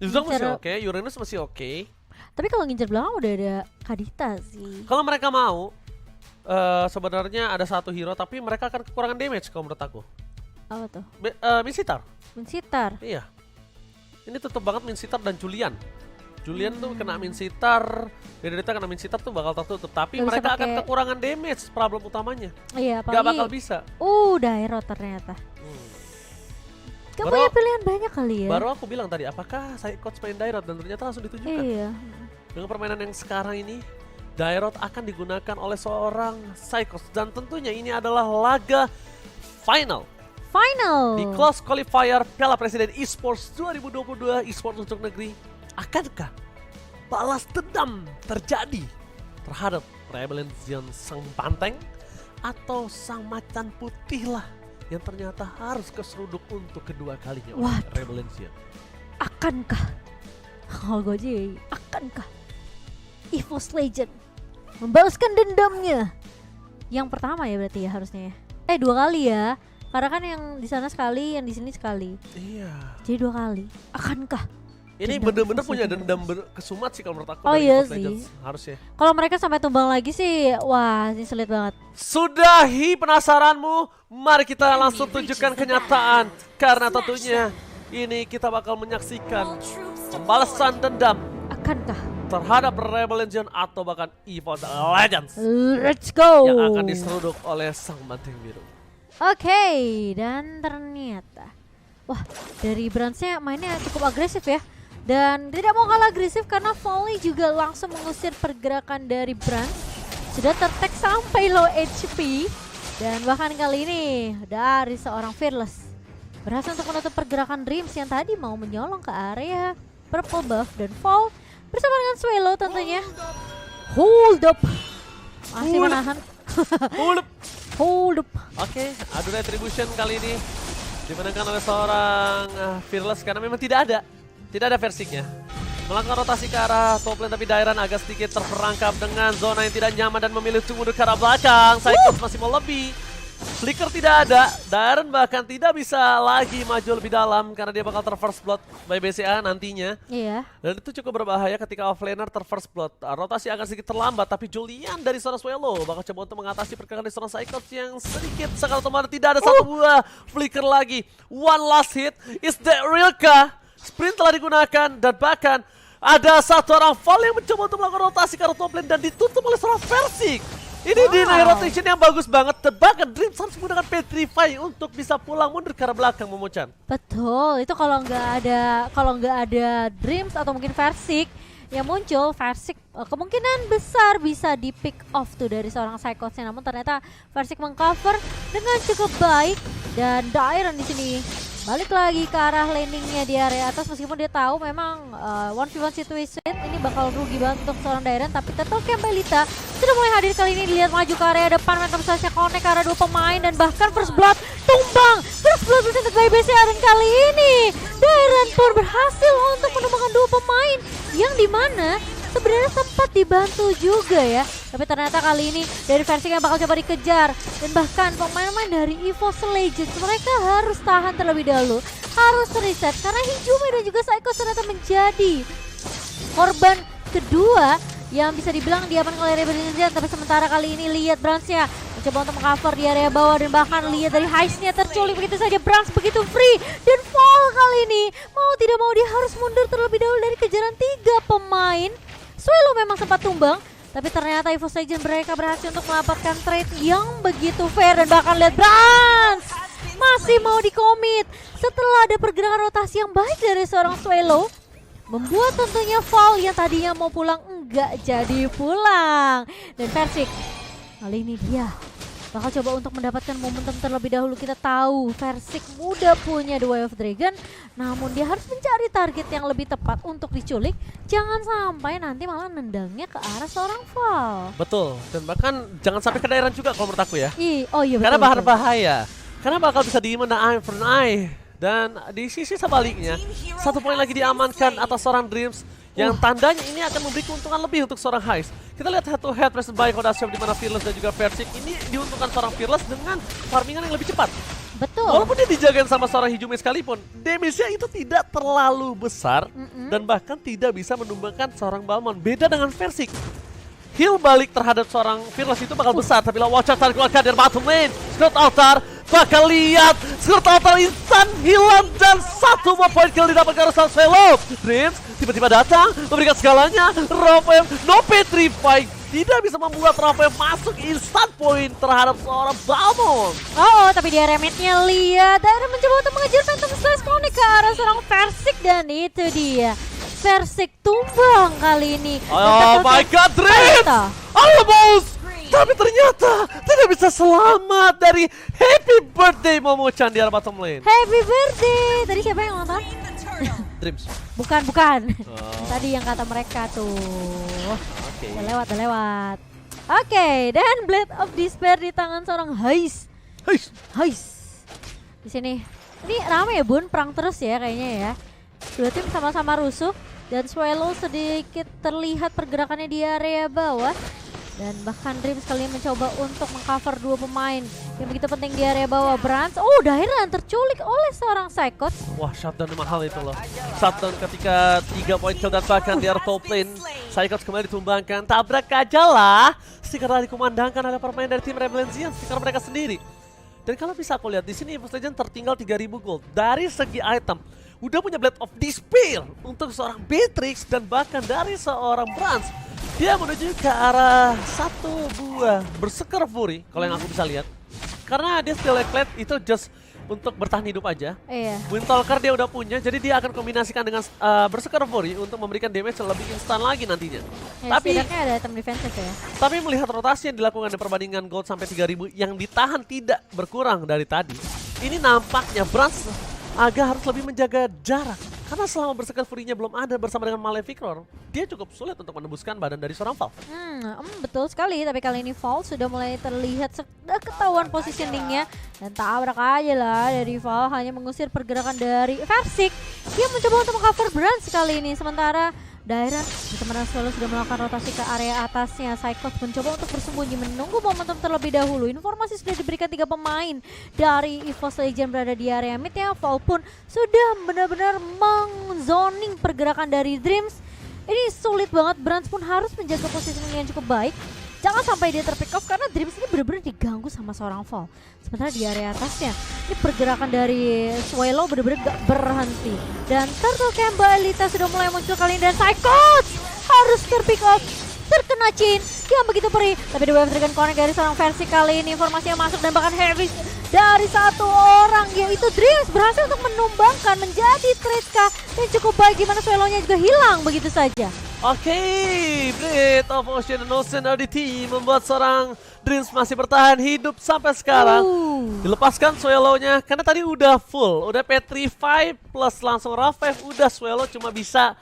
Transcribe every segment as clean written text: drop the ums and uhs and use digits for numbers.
Zhang masih oke, Uranus masih oke. Tapi kalau ngincer belakang udah ada Kadita sih. Kalau mereka mau, sebenarnya ada satu hero tapi mereka akan kekurangan damage kalau menurut aku. Apa tuh? Minsitar. Minsitar. Iya. Ini tutup banget Minsitar dan Julian. Julian tuh kena Minsitar, Benedetta kena Minsitar tuh bakal tertutup. Tapi Gak bisa mereka akan pakai- kekurangan damage, problem utamanya. Iya, Gak bakal apalagi. bisa. Daerah ternyata. Kamu Baru- punya pilihan banyak kali ya. Baru aku bilang tadi, apakah Psychots main Dairot dan ternyata langsung ditunjukkan. Iya. Dengan permainan yang sekarang ini, Dairot akan digunakan oleh seorang Psychots. Dan tentunya ini adalah laga final Final. di Close Qualifier Piala Presiden Esports 2022 Esports untuk negeri. Akankah balas dendam terjadi terhadap Rebellion Sang Banteng atau Sang Macan Putih lah yang ternyata harus keseruduk untuk kedua kalinya oleh Waduh. Rebellion Zion? Akankah? Kalau gue aja, akankah EVOS Legend membalaskan dendamnya? Yang pertama ya berarti ya harusnya ya. 2 kali ya. Karena kan yang di sana sekali, yang di sini sekali. Iya. Jadi 2 kali. Akankah? Ini Dendam bener-bener EVOS punya Legend. dendam kesumat sih kalau menurut aku. Oh dari iya EVOS sih. Legends, harusnya. Kalau mereka sampai tumbang lagi sih, wah ini sulit banget. Sudahi penasaranmu? Mari kita langsung tunjukkan kenyataan. Karena tentunya ini kita bakal menyaksikan pembalasan dendam Akankah? terhadap Rebellion Zion atau bahkan EVOS Legends Let's go. yang akan diseruduk oleh Sang Banteng Biru. Oke, dan ternyata wah, dari Brands-nya mainnya cukup agresif ya. Dan tidak mau kalah agresif karena Volley juga langsung mengusir pergerakan dari Brands. Sudah tertek sampai low HP. Dan bahkan kali ini dari seorang Fearless berhasil untuk menutup pergerakan Dreams yang tadi mau menyolong ke area Purple Buff dan Fall bersama dengan Swallow tentunya. Hold up. Masih Hold up. menahan. Ulup. Hold up. Oke, adu retribution kali ini dimenangkan oleh seorang Fearless karena memang tidak ada versinya. Melakukan rotasi ke arah top lane tapi Dairan agak sedikit terperangkap dengan zona yang tidak nyaman dan memilih untuk mundur ke arah belakang. Cyclops masih mau lebih. Flicker tidak ada, Dairan bahkan tidak bisa lagi maju lebih dalam karena dia bakal ter-first blood by BCA nantinya. Iya. Dan itu cukup berbahaya ketika offlaner ter-first blood. Rotasi akan sedikit terlambat tapi Julian dari seorang Swallow bakal coba untuk mengatasi pergerakan dari seorang Cyclops yang sedikit sangat otomatis tidak ada satu buah flicker lagi. One last hit, is that real kah? Sprint telah digunakan dan bahkan ada satu orang Val yang mencoba untuk melakukan rotasi ke arah top lane dan ditutup oleh seorang Versik. Ini deny rotation yang bagus banget dan bahkan Dreams harus menggunakan Petrify untuk bisa pulang mundur ke arah belakang Momochan. Betul, itu kalau nggak ada Dreams atau mungkin Versik yang muncul, Versik kemungkinan besar bisa di pick off tuh dari seorang Psychotsnya. Namun ternyata Versik mengcover dengan cukup baik dan Dairon di sini balik lagi ke arah landingnya di area atas meskipun dia tahu memang 1v1 situation ini bakal rugi banget untuk seorang Dairon, tapi tetap Kembelita sudah mulai hadir kali ini. Dilihat maju ke area depan, Phantom Slash-nya connect ke arah 2 pemain dan bahkan First Blood tumbang. First Blood presented by BCA dan kali ini Dairon pun berhasil untuk menumbangkan 2 pemain yang dimana sebenarnya sempat dibantu juga ya. Tapi ternyata kali ini dari versi yang bakal coba dikejar. Dan bahkan pemain-pemain dari EVOS Legends mereka harus tahan terlebih dahulu. Harus reset karena Hijumi dan juga Psycho ternyata menjadi korban kedua yang bisa dibilang diamankan oleh Rebellion Zion. Tapi sementara kali ini lihat Brands-nya mencoba untuk mengcover di area bawah dan bahkan lihat dari Heist-nya terculik begitu saja. Brands begitu free dan Fall kali ini mau tidak mau dia harus mundur terlebih dahulu dari kejaran 3 pemain. Swallow memang sempat tumbang, tapi ternyata EVOS Legends mereka berhasil untuk mendapatkan trade yang begitu fair dan bahkan lihat Brands masih mau dikomit setelah ada pergerakan rotasi yang baik dari seorang Swallow, membuat tentunya Fall yang tadinya mau pulang enggak jadi pulang. Dan Versik kali ini dia bakal coba untuk mendapatkan momentum terlebih dahulu. Kita tahu Versik udah punya The Way of Dragon, namun dia harus mencari target yang lebih tepat untuk diculik. Jangan sampai nanti malah nendangnya ke arah seorang Val. Betul, dan bahkan jangan sampai ke Dairan juga kalau menurut aku ya. Oh iya betul. Karena betul. bahaya. Karena bakal bisa diimun eye for an eye. Dan di sisi sebaliknya, 1 poin lagi diamankan atas seorang Dreams yang tandanya ini akan memberi keuntungan lebih untuk seorang Heist. Kita lihat head to head present by Koda Shop di mana Fearless dan juga Versik ini diuntungkan seorang Fearless dengan farmingan yang lebih cepat. Betul. Walaupun dia dijagain sama seorang Hijume sekalipun, damage-nya itu tidak terlalu besar dan bahkan tidak bisa menumbangkan seorang Balmond. Beda dengan Versik. Heal balik terhadap seorang Fearless itu bakal besar, tapi lawan Watcher tarik keluarkan dari bottom lane. Skirt Altar bakal lihat Skirt Altar instan hilang dan satu more point kill didapatkan oleh Selo. Dreams tiba-tiba datang memberikan segalanya. Rafael no petrify tidak bisa membuat Rafael masuk instant point terhadap seorang Balmond. Oh, tapi dia remitnya lihat Daira mencoba untuk mengejar Phantom Slash Connect ke arah seorang Versik dan itu dia. Versik tumbang kali ini. Oh my god, Dreams! Almost! Tapi ternyata tidak bisa selamat dari Happy Birthday Momo-chan di arah bottom lane. Happy birthday! Tadi siapa yang nonton? Dreams. Bukan. Tadi yang kata mereka tuh. Udah lewat. Oke, dan Blade of Despair di tangan seorang Hais. Di sini. Ini ramai ya Bun, perang terus ya kayaknya ya. Dua tim sama-sama rusuh dan Swallow sedikit terlihat pergerakannya di area bawah. Dan bahkan Dreams kali ini mencoba untuk mengcover dua pemain yang begitu penting di area bawah. Brans, Dairan terculik oleh seorang Psychot. Wah, shutdown mahal itu loh. Shutdown ketika 3 point kill dan bahkan di area top lane. Psychot kembali ditumbangkan, tabrak aja lah. Stiker dikumandangkan oleh pemain dari tim Rebellion, stiker mereka sendiri. Dan kalau bisa aku lihat di sini EVOS Legends tertinggal 3000 gold dari segi item. Udah punya Blade of Despair untuk seorang Beatrix dan bahkan dari seorang Brans. Dia menuju ke arah satu buah Berserker Fury kalau yang aku bisa lihat. Karena dia still Blade itu just untuk bertahan hidup aja. Iya. Windtalker dia udah punya, jadi dia akan kombinasikan dengan Berserker Fury untuk memberikan damage lebih instan lagi nantinya. Ya, tapi setidaknya ada item defensive ya. Tapi melihat rotasi yang dilakukan di perbandingan gold sampai 3000 yang ditahan tidak berkurang dari tadi. Ini nampaknya Brans agak harus lebih menjaga jarak. Karena selama Berserker Fury-nya belum ada bersama dengan Malefic Roar, dia cukup sulit untuk menembuskan badan dari seorang Valve. Betul sekali, tapi kali ini Valve sudah mulai terlihat sudah ketahuan positioningnya. Dan tabrak aja lah dari Valve, hanya mengusir pergerakan dari Versik. Dia mencoba untuk mengcover Brand kali ini, sementara Dairan bersama Swallow sudah melakukan rotasi ke area atasnya. Psychot mencoba untuk bersembunyi menunggu momentum terlebih dahulu. Informasi sudah diberikan 3 pemain dari EVOS Legends berada di area mid ya. Valve pun sudah benar-benar mengzoning pergerakan dari Dreams. Ini sulit banget, Brans pun harus menjaga positioning yang cukup baik. Jangan sampai dia terpick off karena Dreams ini benar-benar diganggu sama seorang Valve. Sementara di area atasnya, ini pergerakan dari Swallow benar-benar gak berhenti. Dan Turtle Kemba Elita sudah mulai muncul kali ini dan Psychot harus terpick off. Terkena Chin yang begitu perih. Tapi The Wave Dragon Connect dari seorang versi kali ini, informasi yang masuk dan bahkan heavy dari satu orang, yaitu Dreams berhasil untuk menumbangkan menjadi Triska yang cukup baik, dimana Swallow-nya juga hilang begitu saja. Oke, Blade of Ocean and Ocean Oddity membuat seorang Dreams masih bertahan hidup sampai sekarang. Dilepaskan Swallow-nya karena tadi udah full, udah Petrify plus langsung Revive, udah Swallow cuma bisa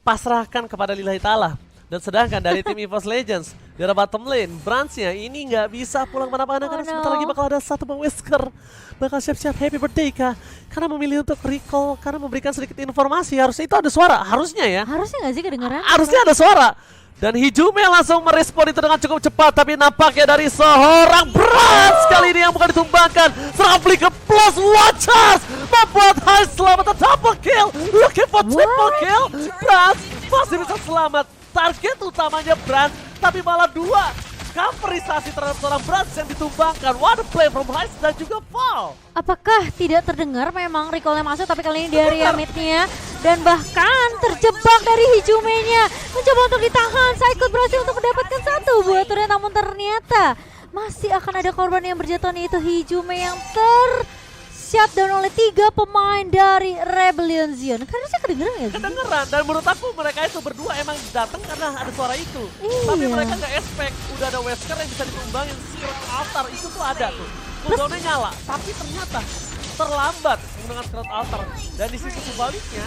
pasrahkan kepada lillahi ta'ala. Dan sedangkan dari tim EVOS Legends di arah bottom lane, Brans-nya ini nggak bisa pulang mana-mana karena sebentar lagi bakal ada satu Bang Whisker. Bakal siap-siap Happy Birthday kah? Karena memilih untuk recall, karena memberikan sedikit informasi. Harusnya itu ada suara, harusnya ya. Harusnya nggak sih kedengaran? Harusnya ada suara. Dan Hijume langsung merespon itu dengan cukup cepat, tapi nampaknya dari seorang Brans kali ini yang bukan ditumbangkan. Serang Flicker plus Watchers membuat Hais selamat double kill. Looking for triple kill. Brans masih bisa selamat. Target utamanya Brans, tapi malah 2 coverisasi terhadap seorang Brans yang ditumbangkan. What a play from Hais dan juga Val. Apakah tidak terdengar memang recallnya masuk, tapi kali ini dari mid-nya dan bahkan terjebak dari Hijume-nya. Mencoba untuk ditahan, Psychot berhasil untuk mendapatkan satu buah turret, namun ternyata masih akan ada korban yang berjatuhan, yaitu Hijume yang shutdown oleh 3 pemain dari Rebellion Zion. Karena saya kedengeran ya? Kedengeran, dan menurut aku mereka itu berdua emang datang karena ada suara itu. Tapi mereka nggak expect udah ada Wesker yang bisa ditumbangin. Skirt Altar itu tuh ada tuh. Cooldownnya nyala, tapi ternyata terlambat menggunakan Skirt Altar. Dan di sisi sebaliknya,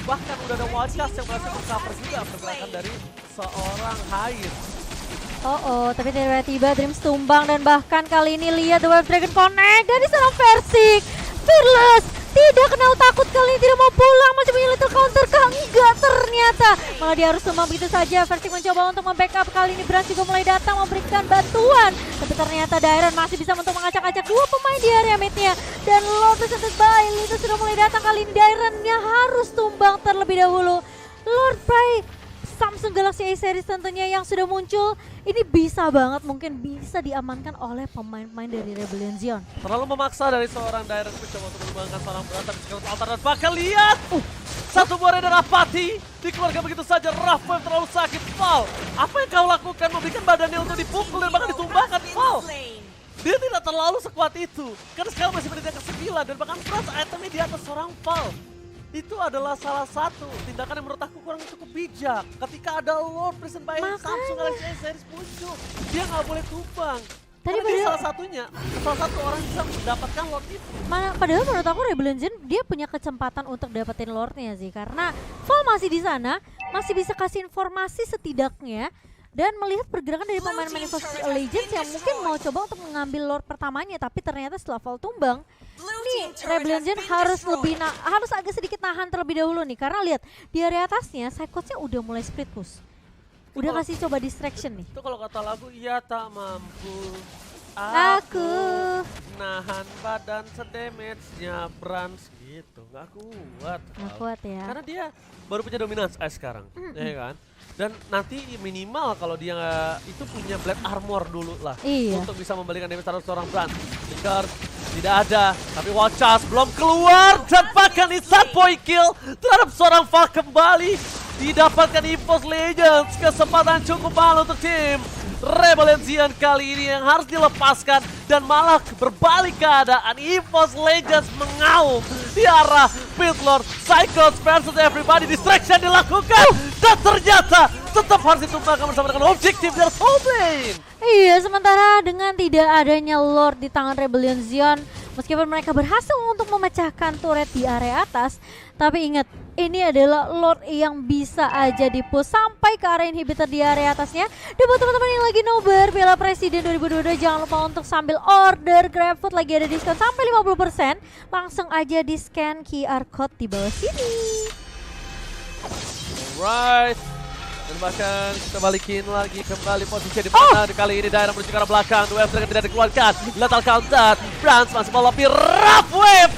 bahkan udah ada Watchers yang berhasil meng-cover juga pergerakan dari seorang Hais. Tapi tiba-tiba Dreams tumbang dan bahkan kali ini lihat The Wave Dragon Connect dari seorang Versik. Fearless Tidak kenal takut kali ini, tidak mau pulang, masih punya little counter kah? Enggak ternyata. Malah dia harus tumbang begitu saja. Versik mencoba untuk membackup, kali ini Brans juga mulai datang memberikan bantuan. Tapi ternyata Dairon masih bisa untuk mengacak-acak dua pemain di area midnya. Dan Lord presented by itu sudah mulai datang, kali ini Daironnya harus tumbang terlebih dahulu. Lord Pride Samsung Galaxy A series tentunya yang sudah muncul, ini bisa banget mungkin bisa diamankan oleh pemain-pemain dari Rebellion Zion. Terlalu memaksa dari seorang Dairon mencoba untuk mengembangkan seorang berantak di sekitar altar dan bahkan lihat satu buah radar apati dikeluarkan begitu saja. Rafael terlalu sakit. Val, apa yang kau lakukan? Memberikan badannya untuk dipukul dan bahkan ditumbangkan. Val, dia tidak terlalu sekuat itu karena sekarang masih menit yang ke-9 dan bahkan Frans itemnya di atas seorang Val. Itu adalah salah satu tindakan yang menurut aku kurang cukup bijak. Ketika ada Lord Prison by Samsung Galaxy A series muncul, dia nggak boleh tumbang. Karena dia salah satu orang bisa mendapatkan Lord itu. Padahal menurut aku Rebellion Zion dia punya kesempatan untuk dapetin Lordnya sih, karena Val masih di sana, masih bisa kasih informasi setidaknya. Dan melihat pergerakan dari pemain Manifest Legends yang mungkin mau coba untuk mengambil Lord pertamanya, tapi ternyata setelah Val tumbang, nih Rebellion Zion harus agak sedikit nahan terlebih dahulu nih, karena lihat di area atasnya Psychots-nya udah mulai split push. Udah kasih coba distraction nih. Itu kalau kata lagu, ia tak mampu Aku nahan badan sedamage-nya Brans gitu. Nggak kuat ya. Karena dia baru punya dominance sekarang, ya kan? Dan nanti minimal kalau dia itu punya black armor dulu lah. Iya. Untuk bisa membalikan damage terhadap seorang Brand. Flicker tidak ada, tapi Watchas belum keluar. Dan bahkan instant point kill terhadap seorang Val kembali. Didapatkan EVOS Legends, kesempatan cukup mahal untuk tim Rebellion Zion kali ini yang harus dilepaskan. Dan malah berbalik keadaan, EVOS Legends mengaum di arah Pitlord. Psychos versus everybody, distraction dilakukan. Dan ternyata tetap harus ditumbangkan bersama dengan objektif dari Soulblade. Iya, sementara dengan tidak adanya Lord di tangan Rebellion Zion, meskipun mereka berhasil untuk memecahkan turret di area atas, tapi ingat, ini adalah Lord yang bisa aja di-push sampai ke area inhibitor di area atasnya. Dan buat teman-teman yang lagi nobar Piala Presiden 2022, jangan lupa untuk sambil order GrabFood, lagi ada diskon sampai 50%. Langsung aja di-scan QR code di bawah sini. Alright. Dan bahkan kita balikin lagi kembali posisi di mana kali ini Dairon menuju ke arah belakang. Wave Dragon tidak dikeluarkan. Lethal counter. Brans masih melopi rough wave.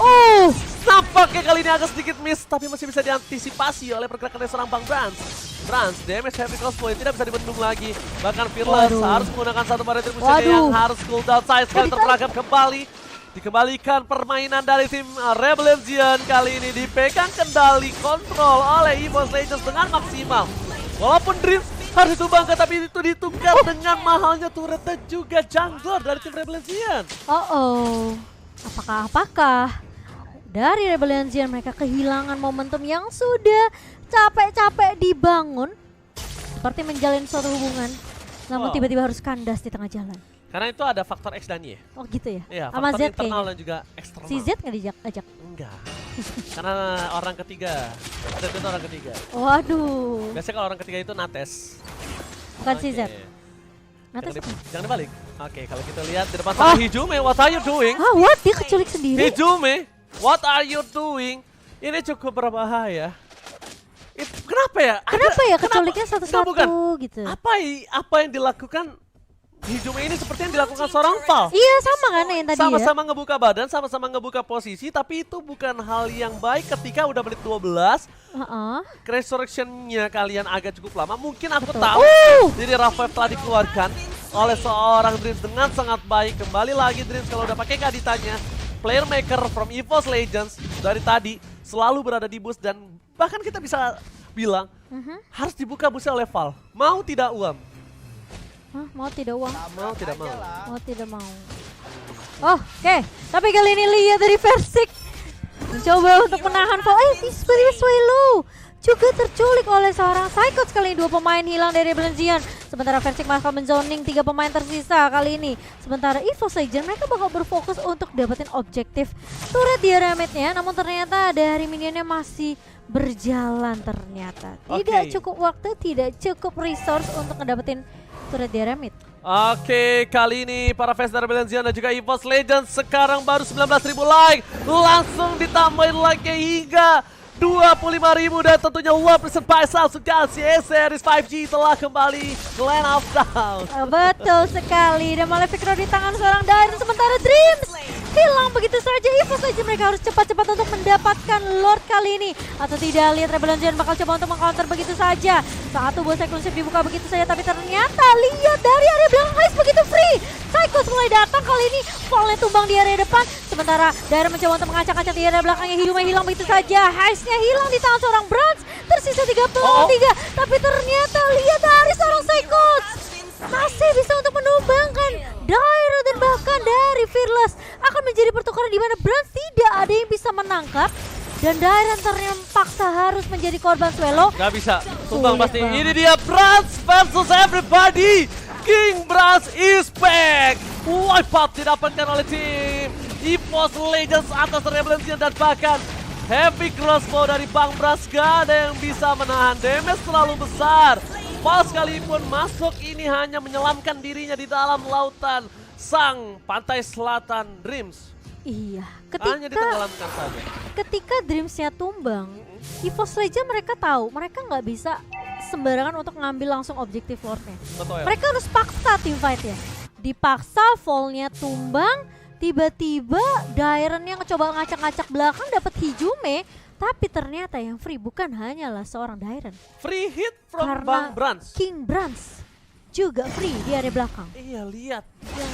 Nampaknya kali ini agak sedikit miss, tapi masih bisa diantisipasi oleh pergerakan dari seorang Bang Brans. Brans damage heavy cross point tidak bisa dibendung lagi. Bahkan Fearless harus menggunakan satu bar retribution yang harus cooldown. Side sekali terperangkap kembali. Dikembalikan permainan dari tim Rebellion Zion kali ini dipegang kendali kontrol oleh EVOS Legends dengan maksimal. Walaupun Dreams harus ditumbangkan, tapi itu ditukar dengan mahalnya turret dan juga jungler dari tim Rebellion Zion. Apakah dari Rebellion Zion mereka kehilangan momentum yang sudah capek-capek dibangun, seperti menjalin suatu hubungan, namun tiba-tiba harus kandas di tengah jalan. Karena itu ada faktor X dan Y. Oh gitu ya? Iya, sama faktor Z internal kayaknya. dan juga eksternal. Si Z nggak diajak? Enggak. Karena orang ketiga. Z itu orang ketiga. Waduh. Biasanya kalau orang ketiga itu Nates. Bukan si Z. Nates jangan dibalik. Oke, kalau kita lihat di depan sana Hijume, what are you doing? What? Dia keculik sendiri? Hijume, what are you doing? Ini cukup berbahaya. Kenapa ya? Kenapa ya keculiknya satu-satu gitu? Apa yang dilakukan Hijume ini seperti yang dilakukan seorang Val? Iya, sama kan yang tadi sama-sama ngebuka badan, sama-sama ngebuka posisi, tapi itu bukan hal yang baik ketika udah menit 12. Resurrection-nya kalian agak cukup lama, mungkin aku tahu. Jadi Rafael telah dikeluarkan oleh seorang Dreams dengan sangat baik. Kembali lagi Dreams kalau udah pakai kaditanya. Player maker from EVOS Legends dari tadi selalu berada di boost dan bahkan kita bisa bilang harus dibuka busnya oleh Val. Mau tidak uam? Mau tidak uang? Mau tidak mau? Mau tidak mau. Oke, tapi kali ini lihat dari Versik mencoba untuk menahan Val. Tiba-tiba Swelo juga terculik oleh seorang Psychots kali ini. 2 pemain hilang dari Rebellion Zion. Sementara Versik bakal menzoning 3 pemain tersisa kali ini. Sementara EVOS Legends mereka bakal berfokus untuk dapetin objektif turret di area mid-nya. Namun ternyata dari minionnya masih berjalan ternyata. Tidak cukup waktu, tidak cukup resource untuk ngedapetin turret di area mid. Oke, kali ini para fans dari Rebellion dan juga EVOS Legends sekarang baru 19.000 like. Langsung ditambahin like-nya hingga 25.000 dan tentunya love present by Samsung Galaxy S Series 5G telah kembali ke Land of Dawn. Betul sekali, dan Malefic Row di tangan seorang Dairon, sementara Dreams hilang begitu saja. EVOS Legends mereka harus cepat-cepat untuk mendapatkan Lord kali ini. Atau tidak, lihat Rebellion bakal coba untuk meng-counter begitu saja. Satu buah eksklusif dibuka begitu saja, tapi ternyata lihat dari area belakang Heist begitu free. Psychos mulai datang kali ini, Fallnya tumbang di area depan. Sementara Dairon mencoba untuk mengacak-acak di area belakangnya, hidungnya hilang begitu saja. Heistnya hilang di tangan seorang Brans, tersisa 33. Tapi ternyata lihat dari seorang Psychos masih bisa untuk menumbangkan Dairon, dan bahkan dari Fearless akan menjadi pertukaran di mana Brans tidak ada yang bisa menangkap. Dan Dairon terpaksa harus menjadi korban Swelo. Gak bisa, tumbang Sulit pasti. banget. Ini dia Brans versus everybody. King Brans is back. Wipeout didapatkan oleh tim EVOS Legends atas Rebellion dan bahkan heavy crossbow dari Bang Brans. Gak ada yang bisa menahan, damage terlalu besar. Fall sekalipun masuk ini hanya menyelamkan dirinya di dalam lautan sang pantai selatan Dreams. Iya, Hanya ditenggelamkan saja. ketika Dreamsnya tumbang, EVOS Legends mereka tahu mereka nggak bisa sembarangan untuk ngambil langsung objektif Lordnya. Betul ya. Mereka harus paksa team fight ya. Dipaksa, Fallnya tumbang, tiba-tiba Dairon yang coba ngacak-ngacak belakang dapat Hijume, tapi ternyata yang free bukan hanyalah seorang Dairon. Free hit from Karena Bang Brans. King Brans juga free di area belakang. Iya, lihat. Ya,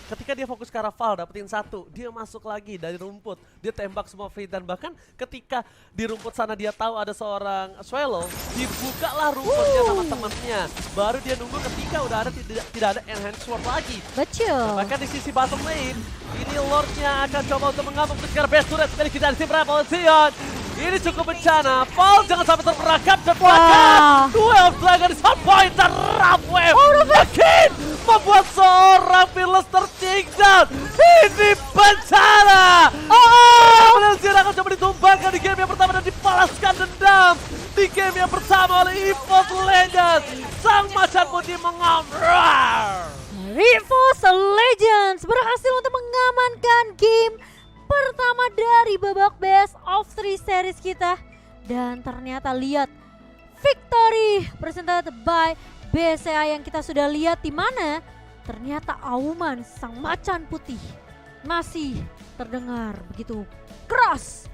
ketika dia fokus ke arah Val, dapetin satu, dia masuk lagi dari rumput, dia tembak semua free, dan bahkan ketika di rumput sana dia tahu ada seorang Swallow, dibukalah rumputnya sama temannya. Baru dia nunggu ketika udah ada tidak ada enhance sword lagi. Betul. Bahkan di sisi bottom lane, ini Lordnya akan coba untuk mengamuk sekarang best turret milik dari tim Rebellion. Ini cukup bencana, Val jangan sampai terperangkap dan bahkan duel Dragon di side point dan Rapwave makin membuat seorang Fearless tertinggal. Ini bencana. Rebellion akan coba ditumbangkan di game yang pertama dan dibalaskan dendam di game yang pertama oleh EVOS Legends. Sang macan putih mengamrar. EVOS Legends berhasil untuk mengamankan game pertama dari babak best of 3 series kita. Dan ternyata lihat victory presented by BCA yang kita sudah lihat, di mana ternyata auman sang macan putih masih terdengar begitu keras